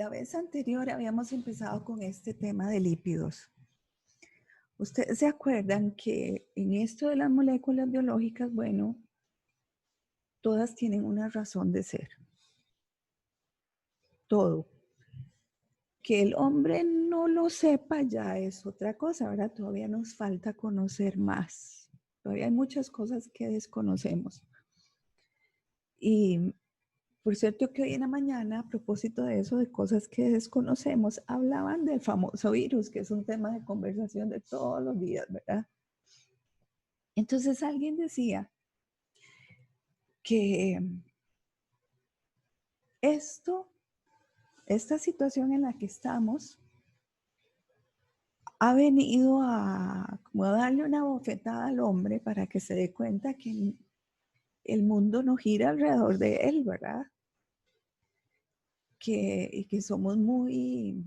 La vez anterior habíamos empezado con este tema de lípidos. Ustedes se acuerdan que en esto de las moléculas biológicas, bueno, todas tienen una razón de ser. Todo. Que el hombre no lo sepa ya es otra cosa, ¿verdad? Todavía nos falta conocer más. Todavía hay muchas cosas que desconocemos. Y por cierto que hoy en la mañana, a propósito de eso, de cosas que desconocemos, hablaban del famoso virus, que es un tema de conversación de todos los días, ¿verdad? Entonces alguien decía que esta situación en la que estamos, ha venido a darle una bofetada al hombre para que se dé cuenta que el mundo no gira alrededor de él, ¿verdad? Y que somos muy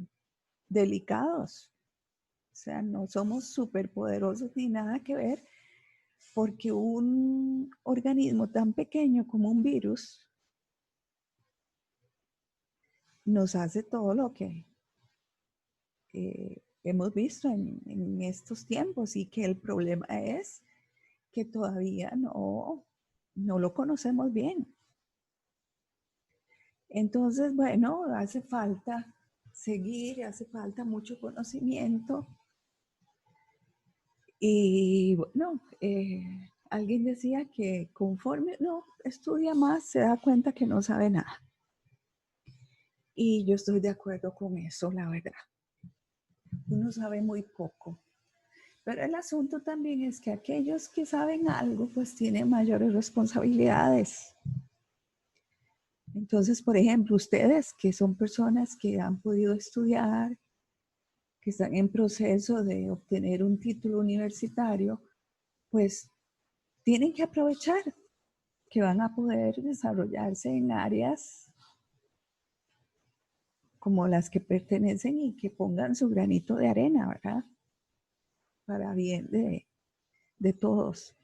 delicados. O sea, no somos superpoderosos ni nada que ver, porque un organismo tan pequeño como un virus nos hace todo lo que hemos visto en estos tiempos, y que el problema es que todavía no lo conocemos bien. Entonces, bueno, hace falta seguir, hace falta mucho conocimiento. Y bueno, alguien decía que conforme no estudia más, se da cuenta que no sabe nada. Y yo estoy de acuerdo con eso, la verdad. Uno sabe muy poco. Pero el asunto también es que aquellos que saben algo, pues tienen mayores responsabilidades. Entonces, por ejemplo, ustedes que son personas que han podido estudiar, que están en proceso de obtener un título universitario, pues tienen que aprovechar que van a poder desarrollarse en áreas como las que pertenecen y que pongan su granito de arena, ¿verdad? Para bien de todos.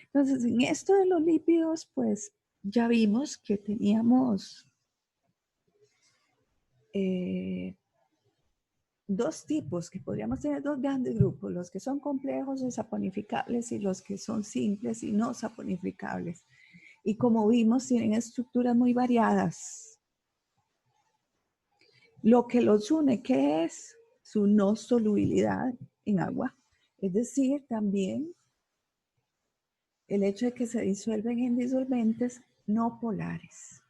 Entonces, en esto de los lípidos, pues ya vimos que teníamos dos tipos, que podríamos tener dos grandes grupos, los que son complejos o saponificables y los que son simples y no saponificables. Y como vimos, tienen estructuras muy variadas. Lo que los une, ¿qué es? Su no solubilidad en agua. Es decir, también el hecho de que se disuelven en disolventes no polares.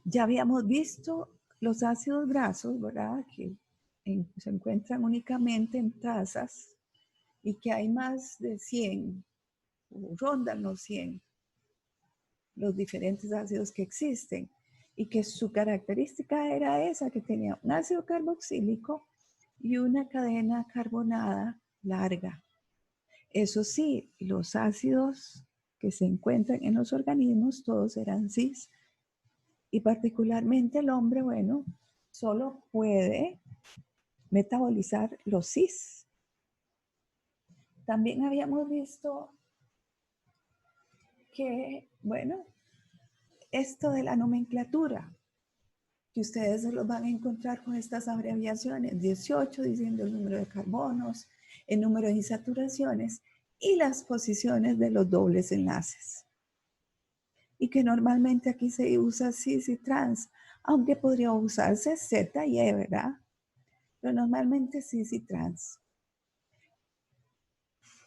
Ya habíamos visto los ácidos grasos, ¿verdad? Que se encuentran únicamente en trazas y que hay más de 100, o rondan los 100, los diferentes ácidos que existen, y que su característica era esa, que tenía un ácido carboxílico y una cadena carbonada larga. Eso sí, los ácidos que se encuentran en los organismos, todos eran cis, y particularmente el hombre, bueno, solo puede metabolizar los cis. También habíamos visto que, bueno, esto de la nomenclatura, que ustedes se los van a encontrar con estas abreviaciones, 18 diciendo el número de carbonos, el número de insaturaciones y las posiciones de los dobles enlaces. Y que normalmente aquí se usa cis y trans, aunque podría usarse Z y E, ¿verdad? Pero normalmente cis y trans.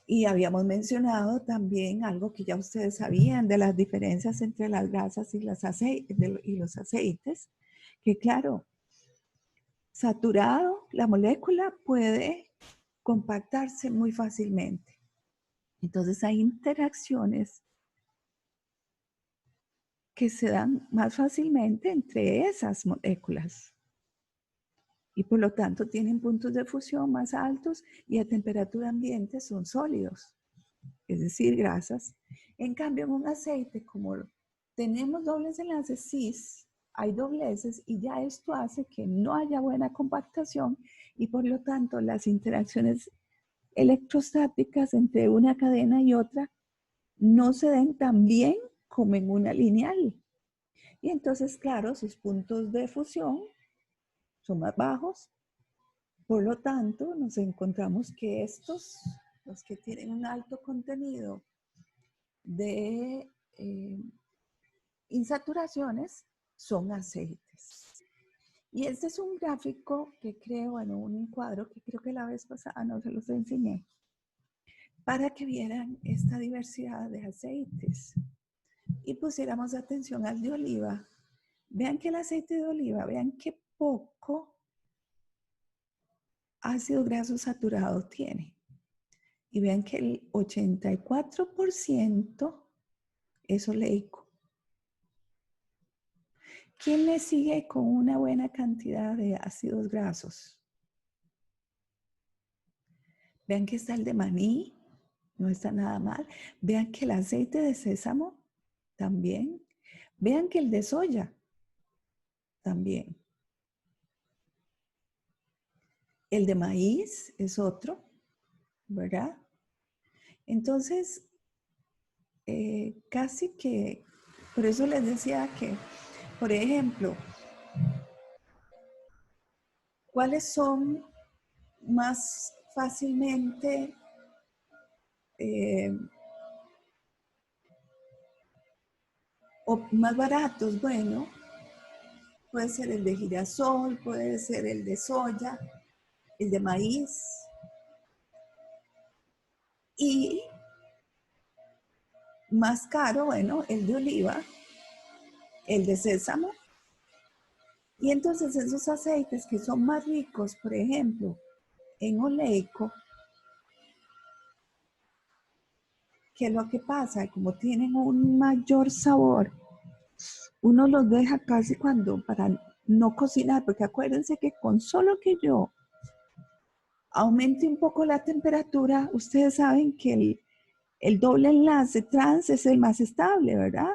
Y habíamos mencionado también algo que ya ustedes sabían de las diferencias entre las grasas y los aceites, que claro, saturado, la molécula puede compactarse muy fácilmente. Entonces hay interacciones que se dan más fácilmente entre esas moléculas. Y por lo tanto tienen puntos de fusión más altos y a temperatura ambiente son sólidos, es decir, grasas. En cambio, en un aceite, como tenemos dobles enlaces cis, hay dobleces y ya esto hace que no haya buena compactación y por lo tanto las interacciones electrostáticas entre una cadena y otra no se den tan bien como en una lineal. Y entonces, claro, sus puntos de fusión son más bajos. Por lo tanto, nos encontramos que estos, los que tienen un alto contenido de insaturaciones, son aceites. Y este es un gráfico que creo, bueno, un cuadro que creo que la vez pasada no se los enseñé, para que vieran esta diversidad de aceites y pusiéramos atención al de oliva. Vean que el aceite de oliva, vean qué poco ácido graso saturado tiene. Y vean que el 84% es oleico. ¿Quién le sigue con una buena cantidad de ácidos grasos? Vean que está el de maní, no está nada mal. Vean que el aceite de sésamo también. Vean que el de soya también. El de maíz es otro, ¿verdad? Entonces, casi que, por eso les decía que, por ejemplo, ¿cuáles son más fácilmente o más baratos? Bueno, puede ser el de girasol, puede ser el de soya, el de maíz. Y más caro, bueno, el de oliva, el de sésamo. Y entonces esos aceites que son más ricos, por ejemplo, en oleico, que lo que pasa, como tienen un mayor sabor, uno los deja casi cuando para no cocinar, porque acuérdense que con solo que yo aumente un poco la temperatura, ustedes saben que el doble enlace trans es el más estable, ¿verdad?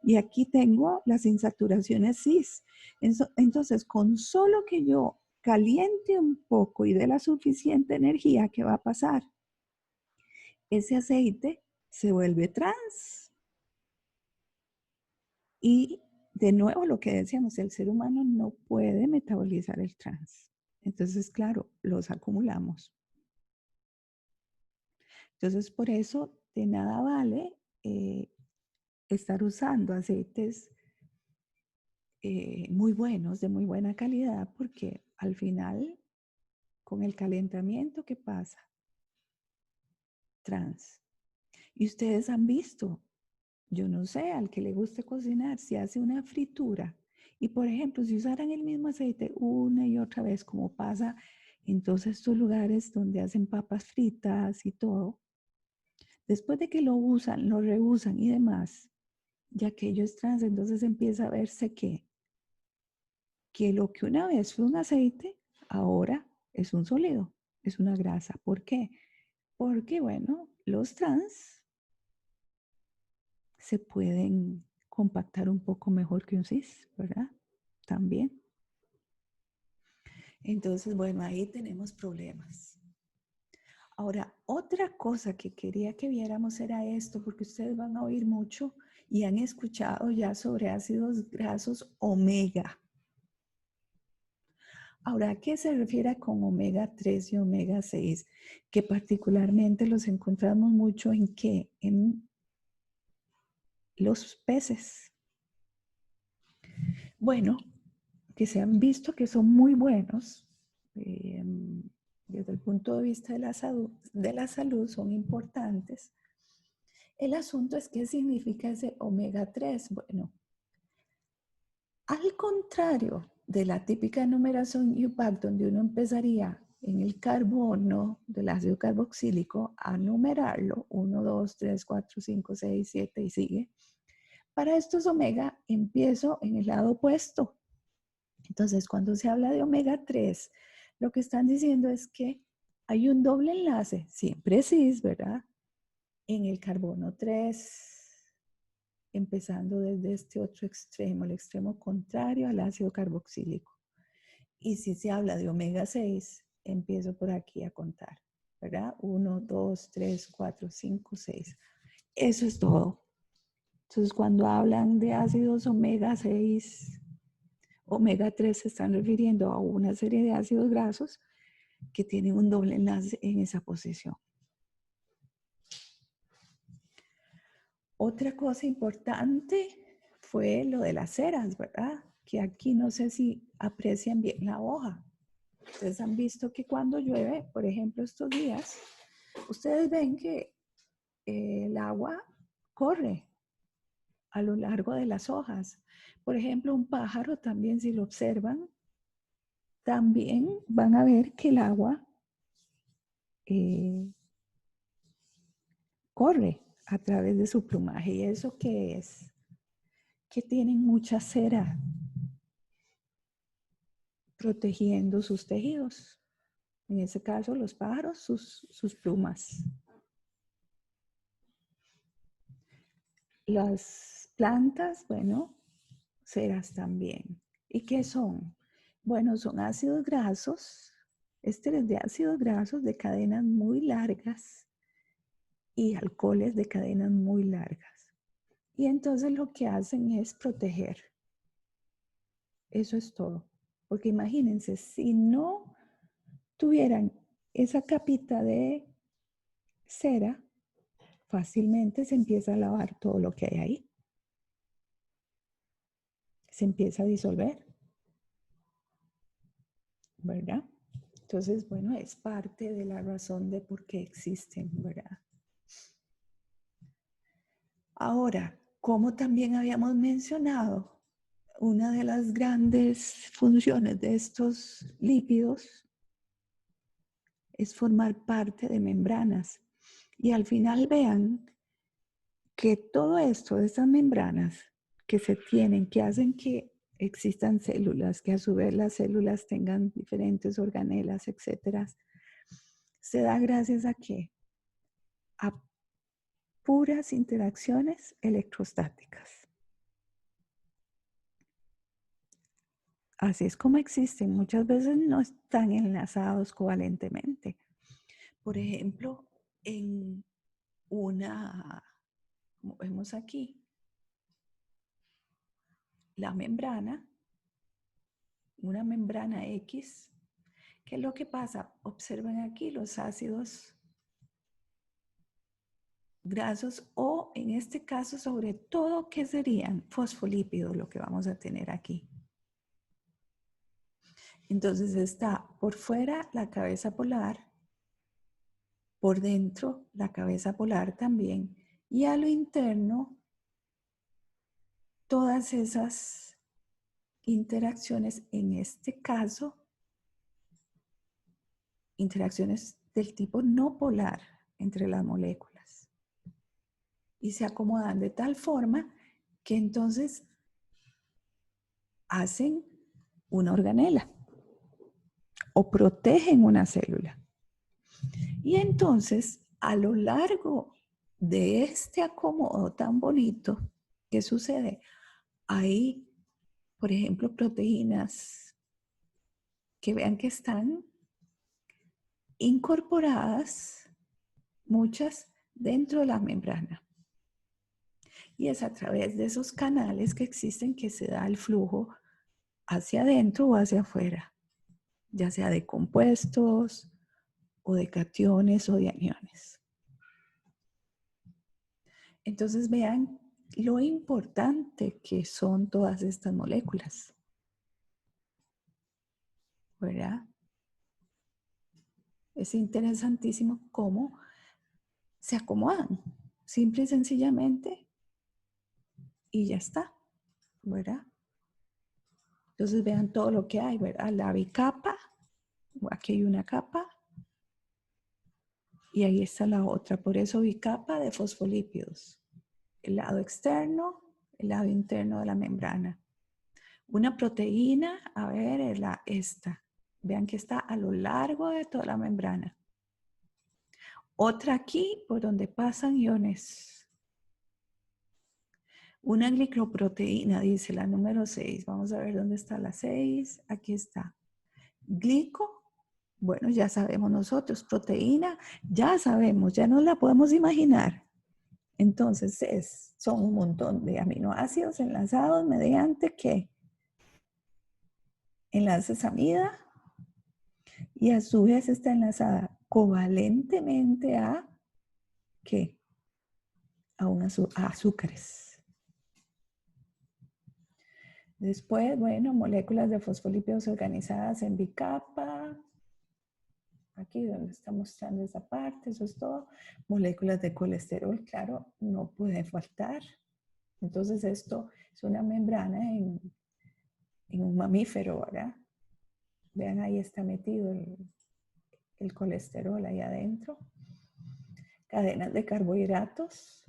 Y aquí tengo las insaturaciones cis. Entonces, con solo que yo caliente un poco y dé la suficiente energía, ¿qué va a pasar? Ese aceite se vuelve trans. Y de nuevo lo que decíamos, el ser humano no puede metabolizar el trans. Entonces, claro, los acumulamos. Entonces, por eso de nada vale estar usando aceites muy buenos, de muy buena calidad, porque al final, con el calentamiento, ¿qué pasa? Trans. Y ustedes han visto, yo no sé, al que le guste cocinar, si hace una fritura y, por ejemplo, si usaran el mismo aceite una y otra vez, como pasa en todos estos lugares donde hacen papas fritas y todo, después de que lo usan, lo reusan y demás, ya que ello es trans, entonces empieza a verse que lo que una vez fue un aceite, ahora es un sólido, es una grasa. ¿Por qué? Porque, bueno, los trans se pueden compactar un poco mejor que un cis, ¿verdad? También. Entonces, bueno, ahí tenemos problemas. Ahora, otra cosa que quería que viéramos era esto, porque ustedes van a oír mucho y han escuchado ya sobre ácidos grasos omega. Ahora, ¿a qué se refiere con omega 3 y omega 6? Que particularmente los encontramos mucho en ¿qué? En los peces. Bueno, que se han visto que son muy buenos desde el punto de vista de la salud, son importantes. El asunto es qué significa ese omega 3. Bueno, al contrario de la típica numeración UPAC, donde uno empezaría en el carbono del ácido carboxílico a numerarlo, 1, 2, 3, 4, 5, 6, 7 y sigue. Para estos omega empiezo en el lado opuesto. Entonces, cuando se habla de omega 3, lo que están diciendo es que hay un doble enlace, siempre cis, ¿verdad? En el carbono 3, empezando desde este otro extremo, el extremo contrario al ácido carboxílico. Y si se habla de omega 6, empiezo por aquí a contar, ¿verdad? 1, 2, 3, 4, 5, 6. Eso es todo. Entonces, cuando hablan de ácidos omega 6, omega 3, se están refiriendo a una serie de ácidos grasos que tienen un doble enlace en esa posición. Otra cosa importante fue lo de las ceras, ¿verdad? Que aquí no sé si aprecian bien la hoja. Ustedes han visto que cuando llueve, por ejemplo, estos días, ustedes ven que el agua corre a lo largo de las hojas. Por ejemplo, un pájaro también, si lo observan, también van a ver que el agua corre a través de su plumaje. ¿Y eso qué es? Que tienen mucha cera protegiendo sus tejidos. En ese caso, los pájaros, sus plumas. Las plantas, bueno, ceras también. ¿Y qué son? Bueno, son ácidos grasos, ésteres de ácidos grasos de cadenas muy largas y alcoholes de cadenas muy largas. Y entonces lo que hacen es proteger. Eso es todo. Porque imagínense, si no tuvieran esa capita de cera, fácilmente se empieza a lavar todo lo que hay ahí. Se empieza a disolver, ¿verdad? Entonces, bueno, es parte de la razón de por qué existen, ¿verdad? Ahora, como también habíamos mencionado, una de las grandes funciones de estos lípidos es formar parte de membranas. Y al final vean que todo esto de estas membranas que se tienen, que hacen que existan células, que a su vez las células tengan diferentes organelas, etcétera, se da gracias a ¿qué? A puras interacciones electrostáticas. Así es como existen. Muchas veces no están enlazados covalentemente. Por ejemplo, en una, como vemos aquí, la membrana, una membrana X. ¿Qué es lo que pasa? Observen aquí los ácidos grasos o en este caso sobre todo, ¿qué serían? Fosfolípidos, lo que vamos a tener aquí. Entonces está por fuera la cabeza polar, por dentro la cabeza polar también y a lo interno todas esas interacciones, en este caso, interacciones del tipo no polar entre las moléculas. Y se acomodan de tal forma que entonces hacen una organela o protegen una célula. Y entonces, a lo largo de este acomodo tan bonito, ¿qué sucede? Hay, por ejemplo, proteínas que vean que están incorporadas, muchas dentro de la membrana. Y es a través de esos canales que existen que se da el flujo hacia adentro o hacia afuera, ya sea de compuestos o de cationes o de aniones. Entonces vean lo importante que son todas estas moléculas, ¿verdad? Es interesantísimo cómo se acomodan, simple y sencillamente, y ya está, ¿verdad? Entonces vean todo lo que hay, ¿verdad? La bicapa, aquí hay una capa, y ahí está la otra, por eso bicapa de fosfolípidos. El lado externo, el lado interno de la membrana. Una proteína, a ver, es esta. Vean que está a lo largo de toda la membrana. Otra aquí, por donde pasan iones. Una glicoproteína, dice la número 6. Vamos a ver dónde está la 6. Aquí está. Glico, bueno, ya sabemos nosotros. Proteína, ya sabemos, ya nos la podemos imaginar. Entonces son un montón de aminoácidos enlazados mediante ¿qué? Enlaces amida, y a su vez está enlazada covalentemente a ¿qué? A azúcares. Después, bueno, moléculas de fosfolípidos organizadas en bicapa. Aquí donde está mostrando esa parte, eso es todo. Moléculas de colesterol, claro, no puede faltar. Entonces esto es una membrana en un mamífero, ¿verdad? Vean, ahí está metido el colesterol ahí adentro. Cadenas de carbohidratos,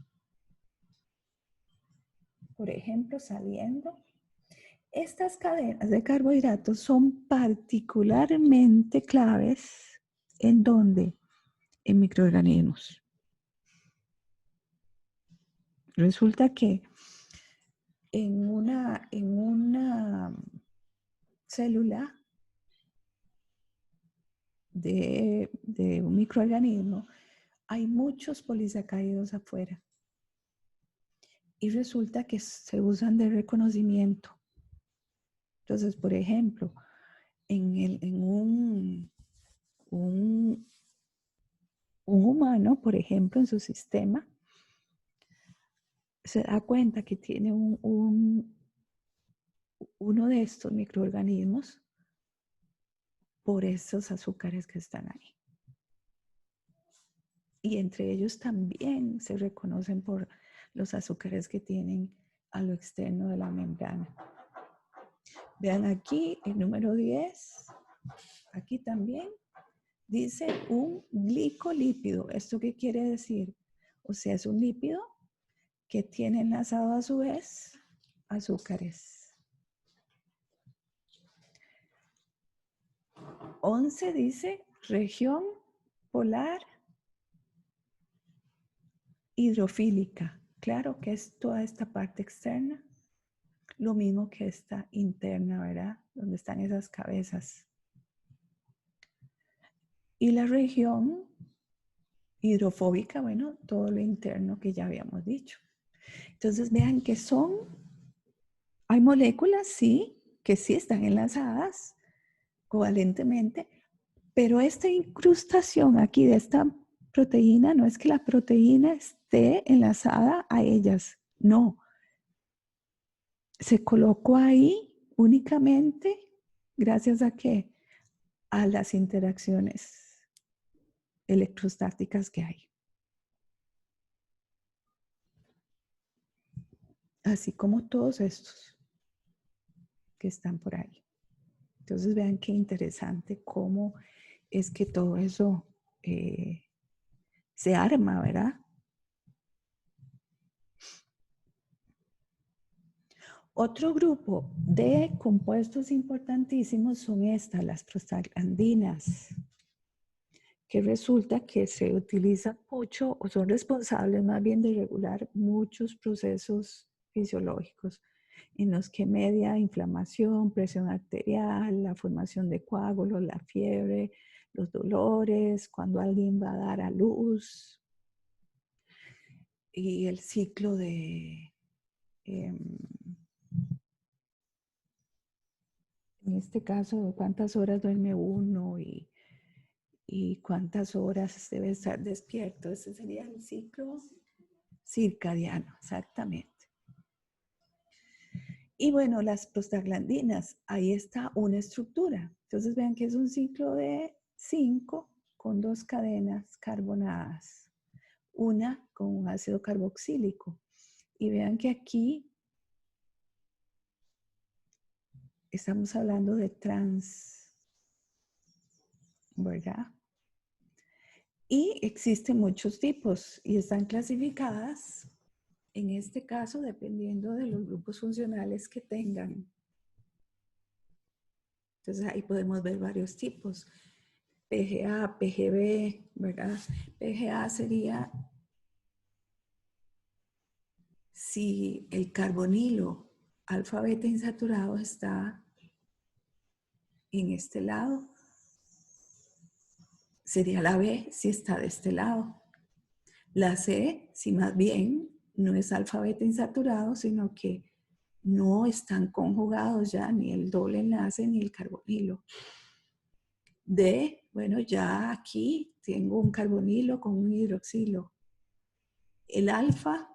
por ejemplo, saliendo. Estas cadenas de carbohidratos son particularmente claves en donde en microorganismos. Resulta que en una célula de un microorganismo hay muchos polisacáridos afuera. Y resulta que se usan de reconocimiento. Entonces, por ejemplo, en un humano, por ejemplo, en su sistema, se da cuenta que tiene uno de estos microorganismos por esos azúcares que están ahí. Y entre ellos también se reconocen por los azúcares que tienen a lo externo de la membrana. Vean aquí el número 10, aquí también dice un glicolípido. ¿Esto qué quiere decir? O sea, es un lípido que tiene enlazado a su vez azúcares. 11 dice región polar hidrofílica. Claro que es toda esta parte externa. Lo mismo que esta interna, ¿verdad? Donde están esas cabezas. Y la región hidrofóbica, bueno, todo lo interno que ya habíamos dicho. Entonces vean que hay moléculas, sí, que sí están enlazadas covalentemente, pero esta incrustación aquí de esta proteína no es que la proteína esté enlazada a ellas, no. Se colocó ahí únicamente gracias a qué? A las interacciones electrostáticas que hay. Así como todos estos que están por ahí. Entonces vean qué interesante cómo es que todo eso se arma, ¿verdad? Otro grupo de compuestos importantísimos son las prostaglandinas, que resulta que se utilizan mucho o son responsables más bien de regular muchos procesos fisiológicos en los que media inflamación, presión arterial, la formación de coágulos, la fiebre, los dolores, cuando alguien va a dar a luz y el ciclo de, en este caso, cuántas horas duerme uno y cuántas horas debe estar despierto. Ese sería el ciclo circadiano, exactamente. Y bueno, las prostaglandinas, ahí está una estructura. Entonces vean que es un ciclo de 5 con 2 cadenas carbonadas, una con un ácido carboxílico. Y vean que aquí estamos hablando de trans, ¿verdad? Y existen muchos tipos y están clasificadas, en este caso, dependiendo de los grupos funcionales que tengan. Entonces ahí podemos ver varios tipos. PGA, PGB, ¿verdad? PGA sería si el carbonilo alfa beta insaturado está en este lado, sería la B si está de este lado. La C, si más bien no es alfa beta insaturado, sino que no están conjugados ya ni el doble enlace ni el carbonilo. D, bueno, ya aquí tengo un carbonilo con un hidroxilo. El alfa,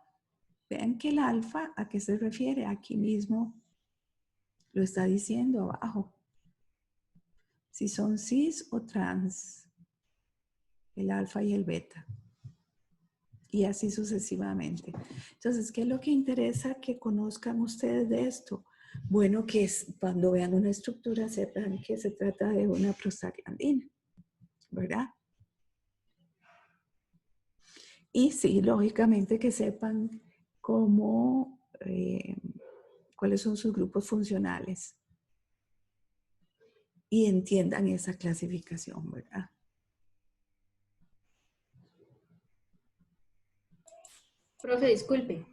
vean que el alfa, ¿a qué se refiere? Aquí mismo lo está diciendo abajo. Si son cis o trans, el alfa y el beta. Y así sucesivamente. Entonces, ¿qué es lo que interesa que conozcan ustedes de esto? Bueno, que cuando vean una estructura sepan que se trata de una prostaglandina, ¿verdad? Y sí, lógicamente que sepan cómo, cuáles son sus grupos funcionales y entiendan esa clasificación, ¿verdad? Profe, disculpe.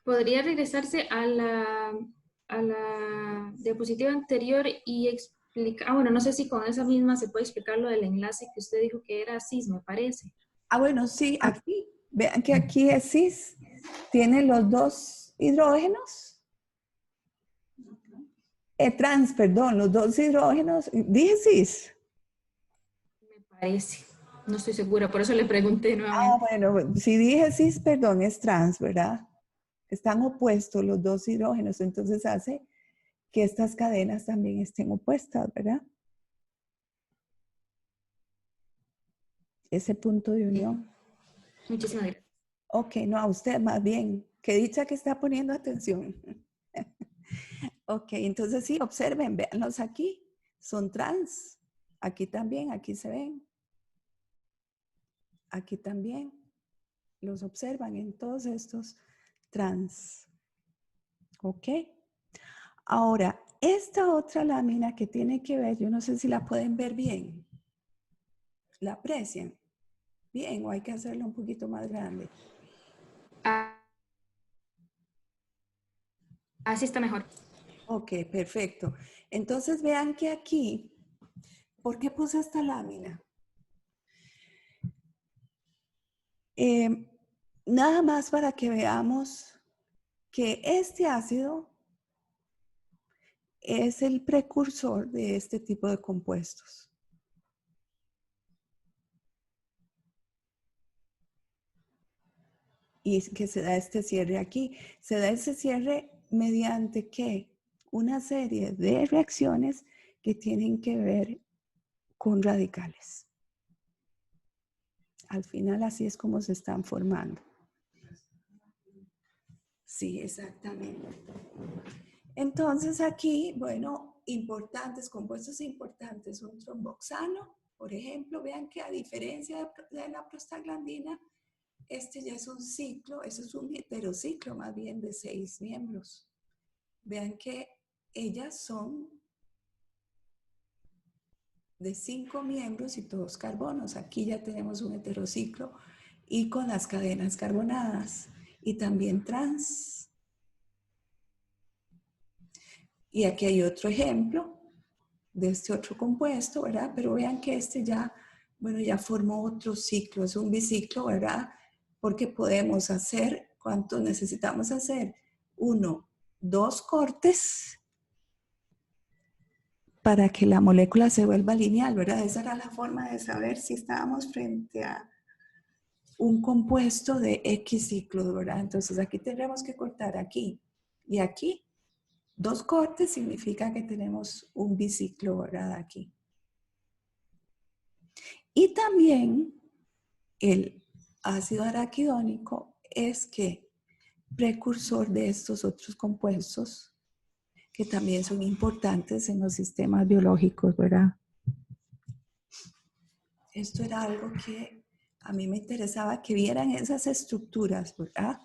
¿Podría regresarse a la diapositiva anterior y explicar? Bueno, no sé si con esa misma se puede explicar lo del enlace que usted dijo que era cis, me parece. Bueno, sí, aquí, vean que aquí es cis, tiene los dos hidrógenos, trans, perdón, los dos hidrógenos, dije cis. Me parece. No estoy segura, por eso le pregunté nuevamente. Bueno, si dije cis, perdón, es trans, ¿verdad? Están opuestos los dos hidrógenos, entonces hace que estas cadenas también estén opuestas, ¿verdad? Ese punto de unión. Muchísimas gracias. Ok, no, a usted más bien. Qué dicha que está poniendo atención. Ok, entonces sí, observen, véanlos aquí. Son trans. Aquí también, aquí se ven. Aquí también. Los observan en todos estos trans. Ok. Ahora, esta otra lámina que tiene que ver, yo no sé si la pueden ver bien. ¿La aprecian? Bien, o hay que hacerla un poquito más grande. Así está mejor. Ok, perfecto. Entonces vean que aquí, ¿por qué puse esta lámina? Nada más para que veamos que este ácido es el precursor de este tipo de compuestos. Y que se da este cierre aquí. Se da ese cierre mediante ¿qué? Una serie de reacciones que tienen que ver con radicales. Al final así es como se están formando. Sí, exactamente. Entonces aquí, bueno, importantes, compuestos importantes, un tromboxano, por ejemplo, vean que a diferencia de la prostaglandina, este ya es un ciclo, eso es un heterociclo más bien de 6 miembros. Vean que ellas son de 5 miembros y todos carbonos. Aquí ya tenemos un heterociclo y con las cadenas carbonadas y también trans. Y aquí hay otro ejemplo de este otro compuesto, ¿verdad? Pero vean que este ya, bueno, ya formó otro ciclo, es un biciclo, ¿verdad? Porque podemos hacer, ¿cuánto necesitamos hacer? 1, 2 cortes para que la molécula se vuelva lineal, ¿verdad? Esa era la forma de saber si estábamos frente a un compuesto de X ciclos, ¿verdad? Entonces aquí tendremos que cortar aquí y aquí. 2 cortes significa que tenemos un biciclo, ¿verdad? Aquí. Y también el ácido araquidónico es que precursor de estos otros compuestos que también son importantes en los sistemas biológicos, ¿verdad? Esto era algo que a mí me interesaba que vieran esas estructuras, ¿verdad?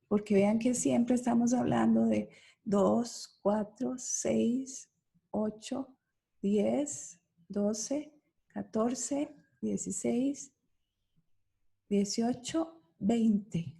Porque vean que siempre estamos hablando de 2, 4, 6, 8, 10, 12, 14, 16, 18, 20.